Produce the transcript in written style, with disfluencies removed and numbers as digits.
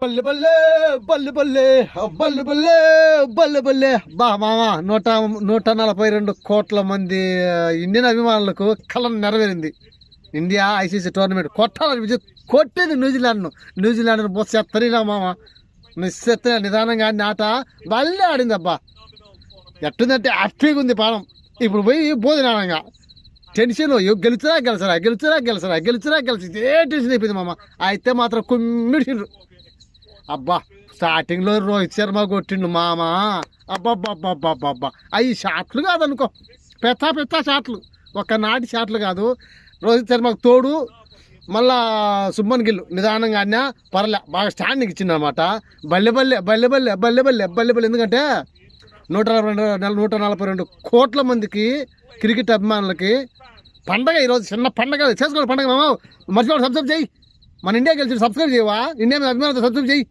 బల్లె బల్లె బల్లె బల్లె బల్లె బల్లె బల్లె బల్లె బా మామ 142 కోట్ల మంది ఇండియన్ అభిమానులకు కళ నెరవేరింది. ఇండియా ఐసీసీ టోర్నమెంట్ కొట్టాలని విజయ్ కొట్టేది న్యూజిలాండ్ బొస్ చెత్తనిలా మామ నిశ్చెత్త నిదానంగా ఆట బల్లే ఆడింది అబ్బా. ఎట్టుందంటే హ్యాపీగా ఉంది పానం. ఇప్పుడు పోయి భోజనంగా టెన్షన్ గెలుచురా ఇదే టెన్షన్ అయిపోయింది మామ. అయితే మాత్రం కుమ్మిడిచిండ్రు అబ్బా. స్టార్టింగ్ లో రోహిత్ శర్మ కొట్టిండు మామ. అబ్బా అవి షాట్లు కాదనుకో, పెద్ద షాట్లు, ఒక్కనాటి షాట్లు కాదు. రోహిత్ శర్మకు తోడు మళ్ళా సుబ్బన్ గిల్ నిదానంగా ఆడినా పర్లే, బాగా స్టాండింగ్ ఇచ్చింది అనమాట. బల్లె ఎందుకంటే 142 కోట్ల మందికి క్రికెట్ అభిమానులకి పండగ ఈరోజు. చిన్న పండగ చేసుకోవాలి. పండగ మామ మర్చిపోవాలి. సబ్స్క్రైబ్ చేయి. మన ఇండియా గెలిచి సబ్స్క్రైబ్ చేయవా? ఇండియా మీద అభిమానులతో సబ్స్క్రైబ్ చేయి.